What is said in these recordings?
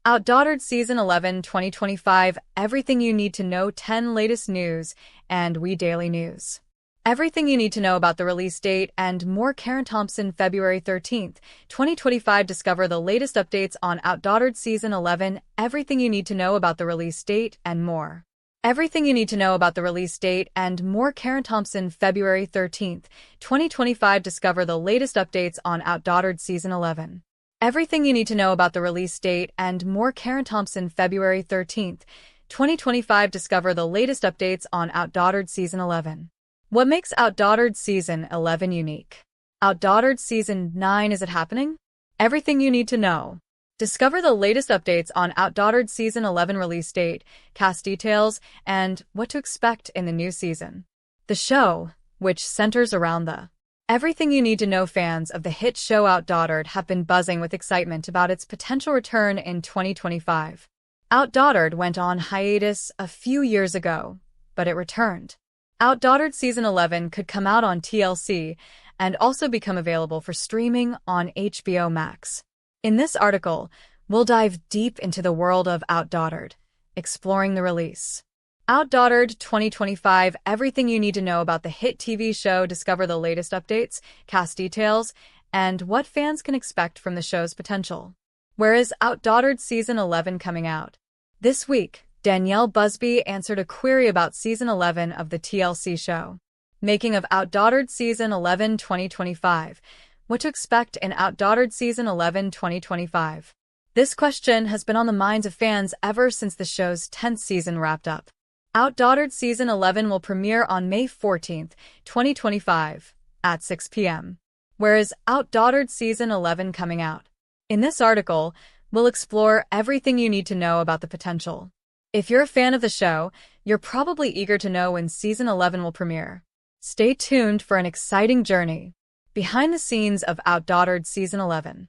OutDaughtered Season 11 2025 Everything you need to know 10 latest news and We Daily News. Everything you need to know about the release date and more. Karen Thompson, February 13th, 2025. Discover the latest updates on OutDaughtered Season 11. Everything you need to know about the release date and more. Everything you need to know about the release date and more. Karen Thompson, February 13th, 2025. Discover the latest updates on OutDaughtered Season 11. Everything you need to know about the release date and more. Karen Thompson, February 13th, 2025. Discover the latest updates on OutDaughtered Season 11. What makes OutDaughtered Season 11 unique? OutDaughtered Season 9, is it happening? Everything you need to know. Discover the latest updates on OutDaughtered Season 11 release date, cast details, and what to expect in the new season. The show, which centers around the everything you need to know. Fans of the hit show OutDaughtered have been buzzing with excitement about its potential return in 2025. OutDaughtered went on hiatus a few years ago, but it returned. OutDaughtered Season 11 could come out on TLC and also become available for streaming on HBO Max. In this article, we'll dive deep into the world of OutDaughtered, exploring the release. OutDaughtered 2025 Everything you need to know about the hit TV show. Discover the latest updates, cast details, and what fans can expect from the show's potential. Where is OutDaughtered Season 11 coming out? This week, Danielle Busby answered a query about Season 11 of the TLC show. Making of OutDaughtered Season 11 2025. What to expect in OutDaughtered Season 11 2025. This question has been on the minds of fans ever since the show's 10th season wrapped up. OutDaughtered Season 11 will premiere on May 14th, 2025, at 6 p.m. Where is OutDaughtered Season 11 coming out? In this article, we'll explore everything you need to know about the potential. If you're a fan of the show, you're probably eager to know when Season 11 will premiere. Stay tuned for an exciting journey behind the scenes of OutDaughtered Season 11.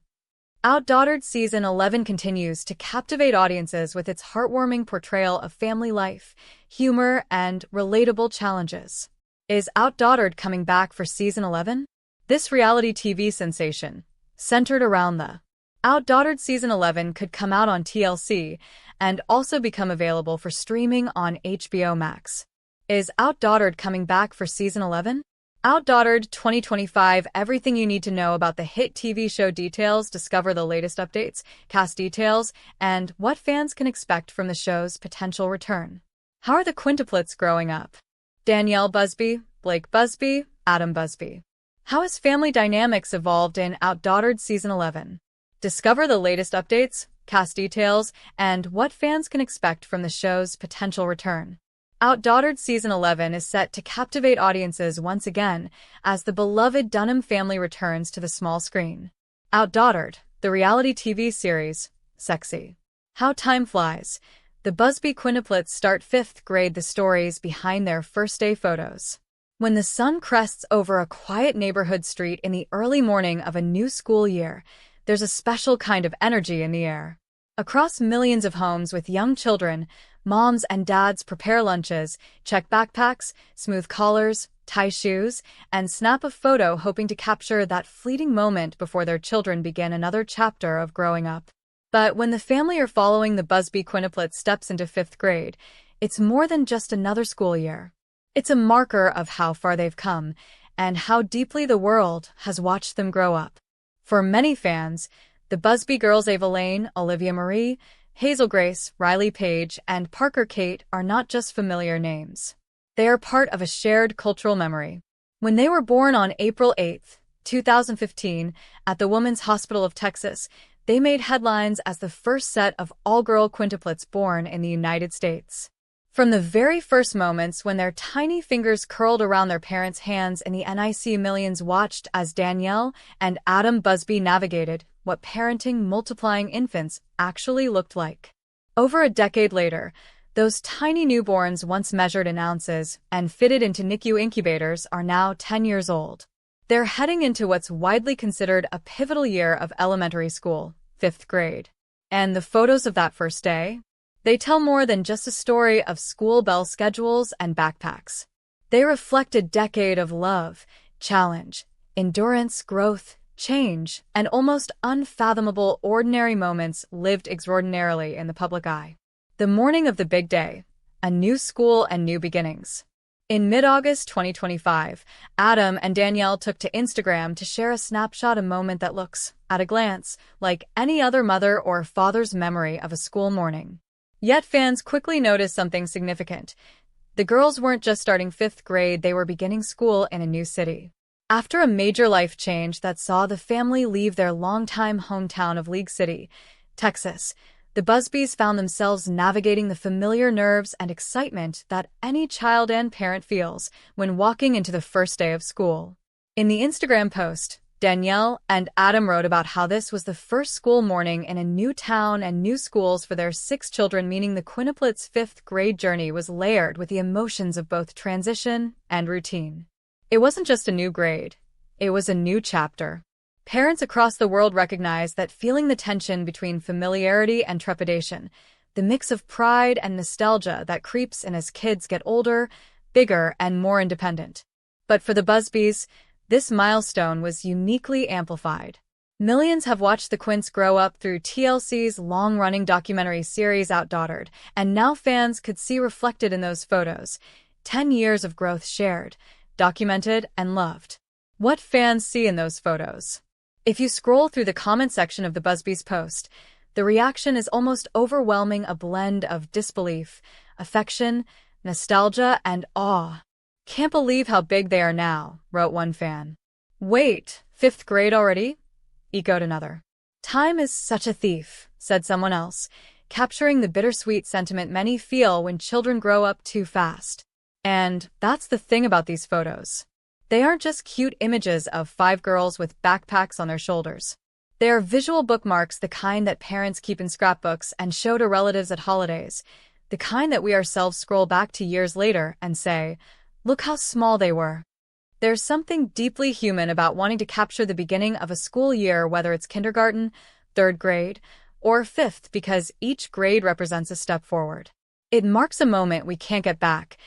OutDaughtered Season 11 continues to captivate audiences with its heartwarming portrayal of family life, humor, and relatable challenges. Is OutDaughtered coming back for Season 11? This reality TV sensation, centered around the OutDaughtered Season 11, could come out on TLC and also become available for streaming on HBO Max. Is OutDaughtered coming back for Season 11? OutDaughtered 2025 Everything you need to know about the hit TV show. Details. Discover the latest updates, cast details, and what fans can expect from the show's potential return. How are the quintuplets growing up? Danielle Busby, Blake Busby, Adam Busby. How has family dynamics evolved in OutDaughtered Season 11? Discover the latest updates, cast details, and what fans can expect from the show's potential return. OutDaughtered Season 11 is set to captivate audiences once again as the beloved Dunham family returns to the small screen. OutDaughtered, the reality TV series, sexy. How time flies. The Busby quintuplets start 5th grade. The stories behind their first day photos. When the sun crests over a quiet neighborhood street in the early morning of a new school year, there's a special kind of energy in the air. Across millions of homes with young children, moms and dads prepare lunches, check backpacks, smooth collars, tie shoes, and snap a photo, hoping to capture that fleeting moment before their children begin another chapter of growing up. But when the family are following the Busby quintuplets steps into 5th grade, it's more than just another school year. It's a marker of how far they've come and how deeply the world has watched them grow up. For many fans, the Busby girls Ava Lane, Olivia Marie, Hazel Grace, Riley Page, and Parker Kate are not just familiar names. They are part of a shared cultural memory. When they were born on April 8, 2015, at the Women's Hospital of Texas, they made headlines as the first set of all-girl quintuplets born in the United States. From the very first moments when their tiny fingers curled around their parents' hands in the NIC, millions watched as Danielle and Adam Busby navigated what parenting multiplying infants actually looked like. Over a decade later, those tiny newborns, once measured in ounces and fitted into NICU incubators, are now 10 years old. They're heading into what's widely considered a pivotal year of elementary school, 5th grade. And the photos of that first day? They tell more than just a story of school bell schedules and backpacks. They reflect a decade of love, challenge, endurance, growth, Change, and almost unfathomable ordinary moments lived extraordinarily in the public eye. The morning of the big day, a new school and new beginnings. In mid-August 2025, Adam and Danielle took to Instagram to share a snapshot, a moment that looks, at a glance, like any other mother or father's memory of a school morning. Yet fans quickly noticed something significant. The girls weren't just starting 5th grade, they were beginning school in a new city. After a major life change that saw the family leave their longtime hometown of League City, Texas, the Busbys found themselves navigating the familiar nerves and excitement that any child and parent feels when walking into the first day of school. In the Instagram post, Danielle and Adam wrote about how this was the first school morning in a new town and new schools for their 6 children, meaning the quintuplets' 5th grade journey was layered with the emotions of both transition and routine. It wasn't just a new grade, it was a new chapter. Parents across the world recognize that, feeling the tension between familiarity and trepidation, the mix of pride and nostalgia that creeps in as kids get older, bigger, and more independent. But for the Busbys, this milestone was uniquely amplified. Millions have watched the Quints grow up through TLC's long-running documentary series OutDaughtered, and now fans could see reflected in those photos 10 years of growth shared, documented, and loved. What fans see in those photos? If you scroll through the comment section of the Busbys post, the reaction is almost overwhelming, a blend of disbelief, affection, nostalgia, and awe. "Can't believe how big they are now," wrote one fan. "Wait, 5th grade already?" echoed another. "Time is such a thief," said someone else, capturing the bittersweet sentiment many feel when children grow up too fast. And that's the thing about these photos. They aren't just cute images of 5 girls with backpacks on their shoulders. They are visual bookmarks, the kind that parents keep in scrapbooks and show to relatives at holidays, the kind that we ourselves scroll back to years later and say, "Look how small they were." There's something deeply human about wanting to capture the beginning of a school year, whether it's kindergarten, 3rd grade, or 5th, because each grade represents a step forward. It marks a moment we can't get back,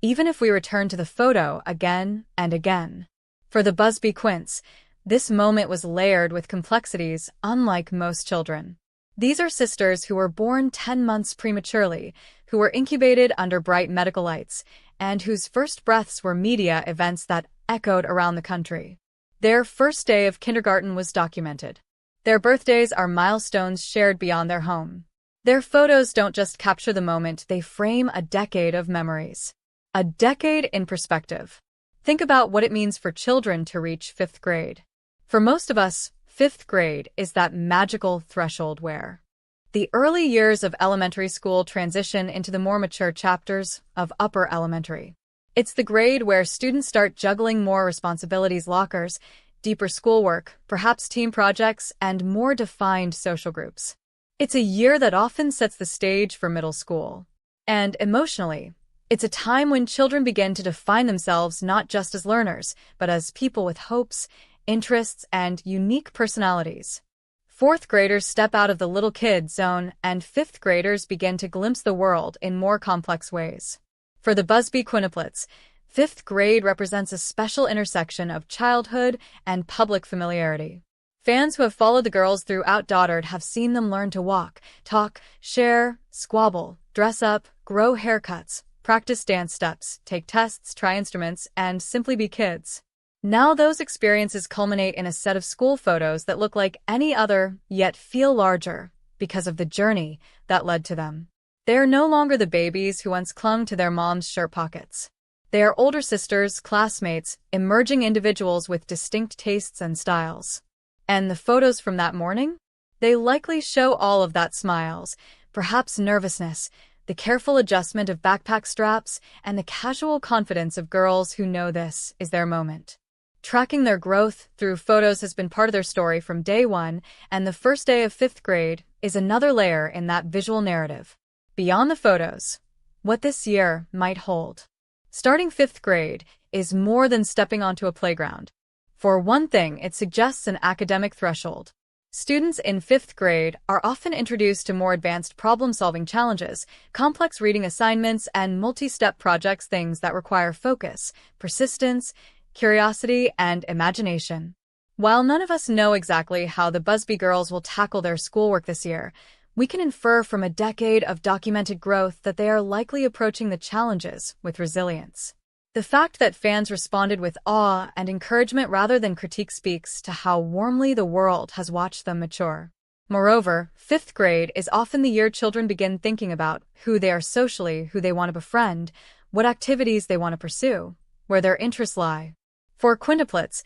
even if we return to the photo again and again. For the Busby Quints, this moment was layered with complexities unlike most children. These are sisters who were born 10 months prematurely, who were incubated under bright medical lights, and whose first breaths were media events that echoed around the country. Their first day of kindergarten was documented. Their birthdays are milestones shared beyond their home. Their photos don't just capture the moment, they frame a decade of memories. A decade in perspective. Think about what it means for children to reach 5th grade. For most of us, 5th grade is that magical threshold where the early years of elementary school transition into the more mature chapters of upper elementary. It's the grade where students start juggling more responsibilities, lockers, deeper schoolwork, perhaps team projects, and more defined social groups. It's a year that often sets the stage for middle school. And emotionally, it's a time when children begin to define themselves not just as learners, but as people with hopes, interests, and unique personalities. 4th graders step out of the little kid zone, and 5th graders begin to glimpse the world in more complex ways. For the Busby quintuplets, 5th grade represents a special intersection of childhood and public familiarity. Fans who have followed the girls through OutDaughtered have seen them learn to walk, talk, share, squabble, dress up, grow haircuts, practice dance steps, take tests, try instruments, and simply be kids. Now those experiences culminate in a set of school photos that look like any other, yet feel larger, because of the journey that led to them. They are no longer the babies who once clung to their mom's shirt pockets. They are older sisters, classmates, emerging individuals with distinct tastes and styles. And the photos from that morning? They likely show all of that: smiles, perhaps nervousness, the careful adjustment of backpack straps, and the casual confidence of girls who know this is their moment. Tracking their growth through photos has been part of their story from day one, and the first day of 5th grade is another layer in that visual narrative. Beyond the photos, what this year might hold. Starting 5th grade is more than stepping onto a playground. For one thing, it suggests an academic threshold. Students in 5th grade are often introduced to more advanced problem-solving challenges, complex reading assignments, and multi-step projects, things that require focus, persistence, curiosity, and imagination. While none of us know exactly how the Busby girls will tackle their schoolwork this year, we can infer from a decade of documented growth that they are likely approaching the challenges with resilience. The fact that fans responded with awe and encouragement rather than critique speaks to how warmly the world has watched them mature. Moreover, fifth grade is often the year children begin thinking about who they are socially, who they want to befriend, what activities they want to pursue, where their interests lie. For quintuplets,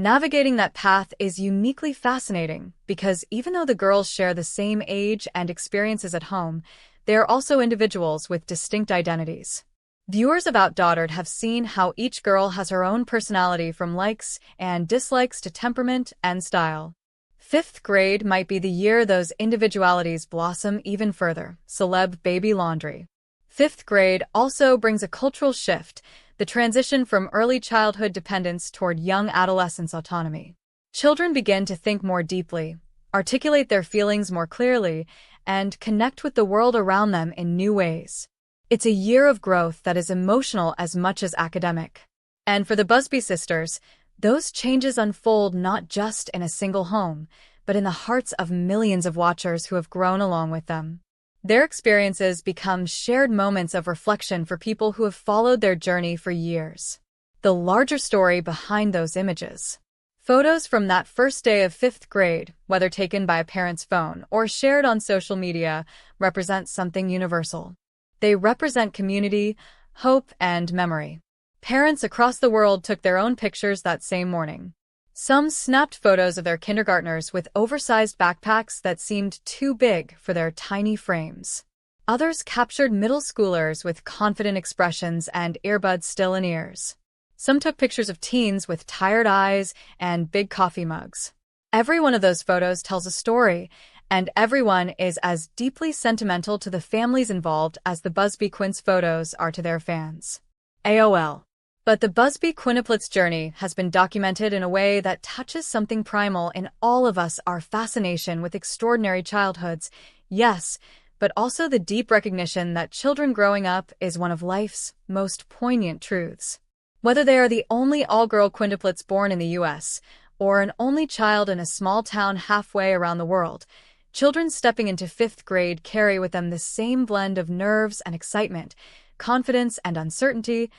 navigating that path is uniquely fascinating because even though the girls share the same age and experiences at home, they are also individuals with distinct identities. Viewers of OutDaughtered have seen how each girl has her own personality, from likes and dislikes to temperament and style. Fifth grade might be the year those individualities blossom even further. Celeb baby laundry. Fifth grade also brings a cultural shift, the transition from early childhood dependence toward young adolescence autonomy. Children begin to think more deeply, articulate their feelings more clearly, and connect with the world around them in new ways. It's a year of growth that is emotional as much as academic. And for the Busby sisters, those changes unfold not just in a single home, but in the hearts of millions of watchers who have grown along with them. Their experiences become shared moments of reflection for people who have followed their journey for years. The larger story behind those images. Photos from that first day of fifth grade, whether taken by a parent's phone or shared on social media, represent something universal. They represent community, hope, and memory. Parents across the world took their own pictures that same morning. Some snapped photos of their kindergartners with oversized backpacks that seemed too big for their tiny frames. Others captured middle schoolers with confident expressions and earbuds still in ears. Some took pictures of teens with tired eyes and big coffee mugs. Every one of those photos tells a story, and everyone is as deeply sentimental to the families involved as the Busby Quints photos are to their fans. AOL. But the Busby quintuplets' journey has been documented in a way that touches something primal in all of us: our fascination with extraordinary childhoods, yes, but also the deep recognition that children growing up is one of life's most poignant truths. Whether they are the only all-girl quintuplets born in the U.S., or an only child in a small town halfway around the world, children stepping into fifth grade carry with them the same blend of nerves and excitement, confidence and uncertainty,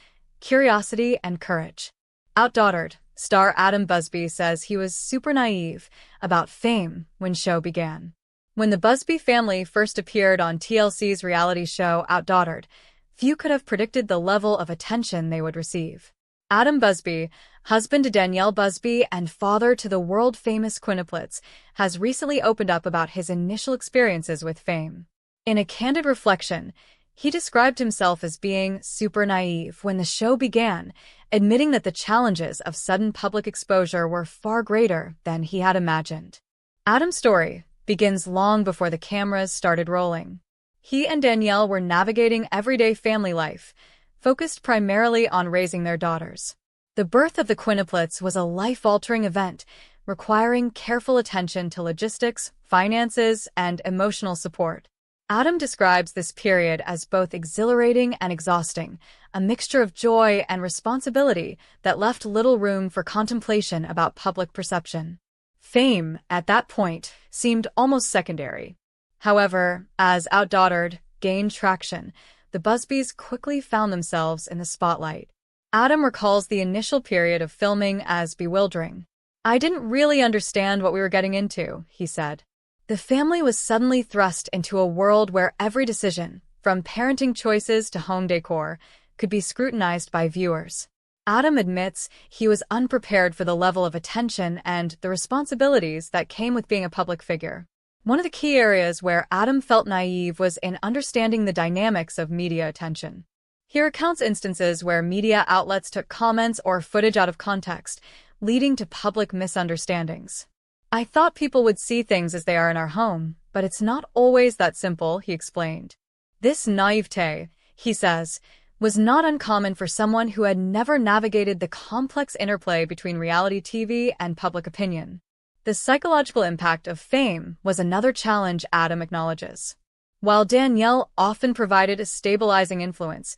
curiosity and courage. OutDaughtered star Adam Busby says he was super naive about fame when show began. When the Busby family first appeared on TLC's reality show OutDaughtered, few could have predicted the level of attention they would receive. Adam Busby, husband to Danielle Busby and father to the world-famous quintuplets, has recently opened up about his initial experiences with fame. In a candid reflection, he described himself as being super naive when the show began, admitting that the challenges of sudden public exposure were far greater than he had imagined. Adam's story begins long before the cameras started rolling. He and Danielle were navigating everyday family life, focused primarily on raising their daughters. The birth of the quintuplets was a life-altering event, requiring careful attention to logistics, finances, and emotional support. Adam describes this period as both exhilarating and exhausting, a mixture of joy and responsibility that left little room for contemplation about public perception. Fame, at that point, seemed almost secondary. However, as OutDaughtered gained traction, the Busbys quickly found themselves in the spotlight. Adam recalls the initial period of filming as bewildering. "I didn't really understand what we were getting into," he said. The family was suddenly thrust into a world where every decision, from parenting choices to home decor, could be scrutinized by viewers. Adam admits he was unprepared for the level of attention and the responsibilities that came with being a public figure. One of the key areas where Adam felt naive was in understanding the dynamics of media attention. He recounts instances where media outlets took comments or footage out of context, leading to public misunderstandings. "I thought people would see things as they are in our home, but it's not always that simple," he explained. This naivete, he says, was not uncommon for someone who had never navigated the complex interplay between reality TV and public opinion. The psychological impact of fame was another challenge Adam acknowledges. While Danielle often provided a stabilizing influence,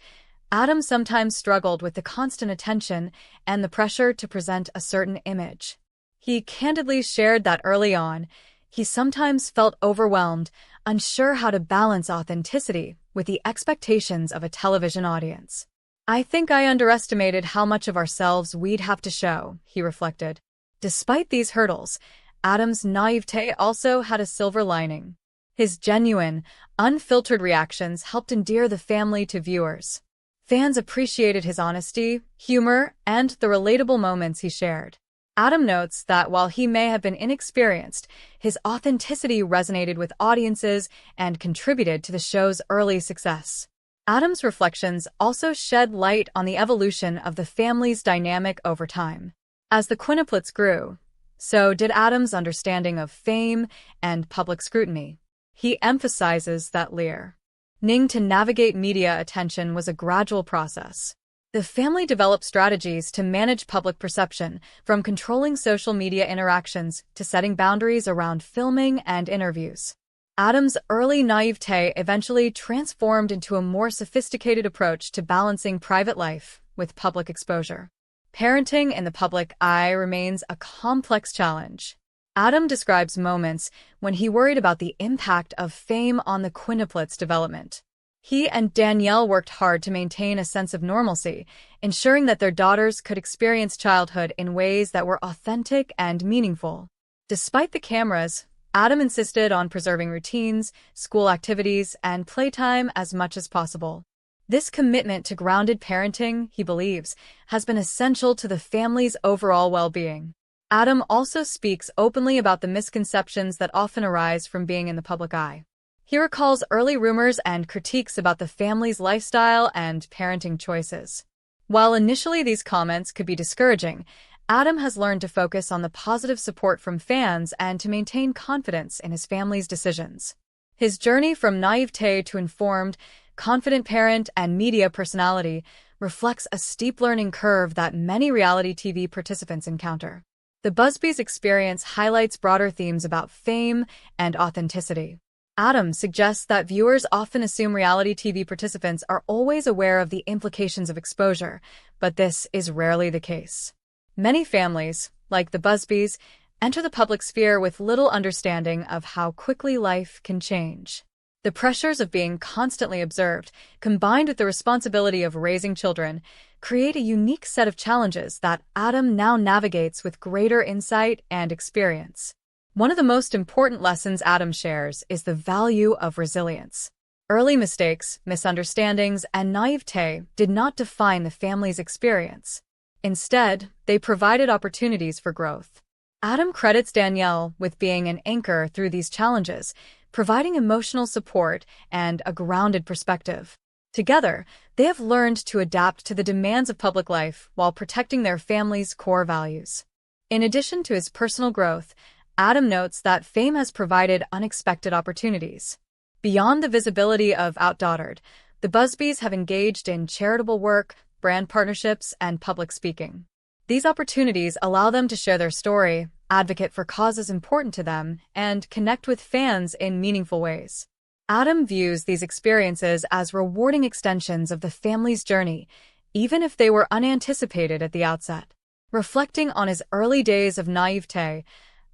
Adam sometimes struggled with the constant attention and the pressure to present a certain image. He candidly shared that early on, he sometimes felt overwhelmed, unsure how to balance authenticity with the expectations of a television audience. "I think I underestimated how much of ourselves we'd have to show," he reflected. Despite these hurdles, Adam's naivete also had a silver lining. His genuine, unfiltered reactions helped endear the family to viewers. Fans appreciated his honesty, humor, and the relatable moments he shared. Adam notes that while he may have been inexperienced, his authenticity resonated with audiences and contributed to the show's early success. Adam's reflections also shed light on the evolution of the family's dynamic over time. As the quintuplets grew, so did Adam's understanding of fame and public scrutiny. He emphasizes that learning to navigate media attention was a gradual process. The family developed strategies to manage public perception, from controlling social media interactions to setting boundaries around filming and interviews. Adam's early naivete eventually transformed into a more sophisticated approach to balancing private life with public exposure. Parenting in the public eye remains a complex challenge. Adam describes moments when he worried about the impact of fame on the quintuplets' development. He and Danielle worked hard to maintain a sense of normalcy, ensuring that their daughters could experience childhood in ways that were authentic and meaningful. Despite the cameras, Adam insisted on preserving routines, school activities, and playtime as much as possible. This commitment to grounded parenting, he believes, has been essential to the family's overall well-being. Adam also speaks openly about the misconceptions that often arise from being in the public eye. He recalls early rumors and critiques about the family's lifestyle and parenting choices. While initially these comments could be discouraging, Adam has learned to focus on the positive support from fans and to maintain confidence in his family's decisions. His journey from naivete to informed, confident parent and media personality reflects a steep learning curve that many reality TV participants encounter. The Busby's experience highlights broader themes about fame and authenticity. Adam suggests that viewers often assume reality TV participants are always aware of the implications of exposure, but this is rarely the case. Many families, like the Busbys, enter the public sphere with little understanding of how quickly life can change. The pressures of being constantly observed, combined with the responsibility of raising children, create a unique set of challenges that Adam now navigates with greater insight and experience. One of the most important lessons Adam shares is the value of resilience. Early mistakes, misunderstandings, and naivete did not define the family's experience. Instead, they provided opportunities for growth. Adam credits Danielle with being an anchor through these challenges, providing emotional support and a grounded perspective. Together, they have learned to adapt to the demands of public life while protecting their family's core values. In addition to his personal growth, Adam notes that fame has provided unexpected opportunities. Beyond the visibility of OutDaughtered, the Busbys have engaged in charitable work, brand partnerships, and public speaking. These opportunities allow them to share their story, advocate for causes important to them, and connect with fans in meaningful ways. Adam views these experiences as rewarding extensions of the family's journey, even if they were unanticipated at the outset. Reflecting on his early days of naivete,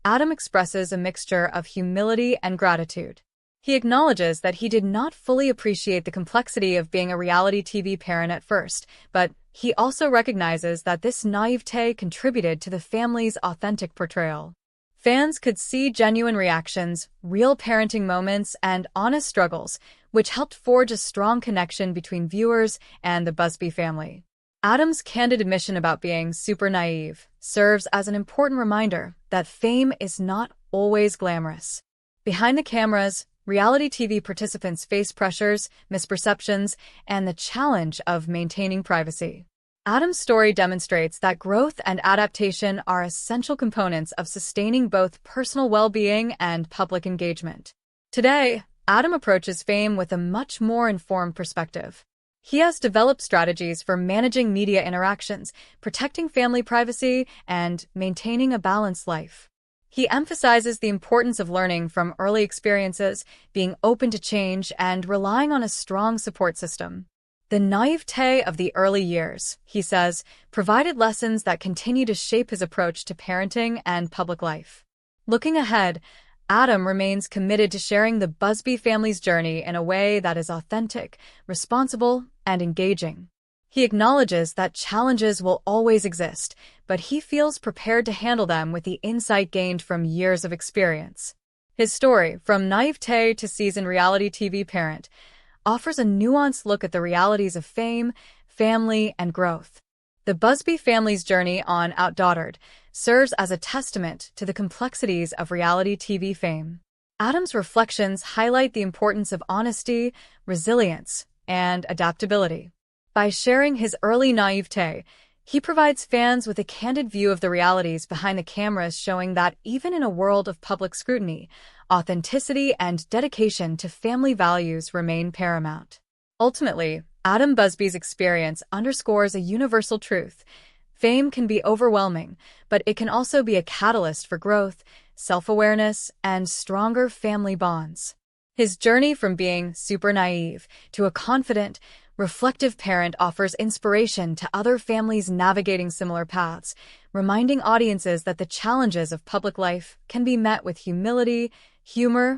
Adam expresses a mixture of humility and gratitude. He acknowledges that he did not fully appreciate the complexity of being a reality TV parent at first, but he also recognizes that this naivete contributed to the family's authentic portrayal. Fans could see genuine reactions, real parenting moments, and honest struggles, which helped forge a strong connection between viewers and the Busby family. Adam's candid admission about being super naive serves as an important reminder that fame is not always glamorous. Behind the cameras, reality TV participants face pressures, misperceptions, and the challenge of maintaining privacy. Adam's story demonstrates that growth and adaptation are essential components of sustaining both personal well-being and public engagement. Today, Adam approaches fame with a much more informed perspective. He has developed strategies for managing media interactions, protecting family privacy, and maintaining a balanced life. He emphasizes the importance of learning from early experiences, being open to change, and relying on a strong support system. The naivete of the early years, he says, provided lessons that continue to shape his approach to parenting and public life. Looking ahead, Adam remains committed to sharing the Busby family's journey in a way that is authentic, responsible, and engaging. He acknowledges that challenges will always exist, but he feels prepared to handle them with the insight gained from years of experience. His story, from naivete to seasoned reality TV parent, offers a nuanced look at the realities of fame, family, and growth. The Busby family's journey on OutDaughtered serves as a testament to the complexities of reality TV fame. Adam's reflections highlight the importance of honesty, resilience, and adaptability. By sharing his early naivete, he provides fans with a candid view of the realities behind the cameras, showing that even in a world of public scrutiny, authenticity and dedication to family values remain paramount. Ultimately, Adam Busby's experience underscores a universal truth. Fame can be overwhelming, but it can also be a catalyst for growth, self-awareness, and stronger family bonds. His journey from being super naive to a confident, reflective parent offers inspiration to other families navigating similar paths, reminding audiences that the challenges of public life can be met with humility, humor,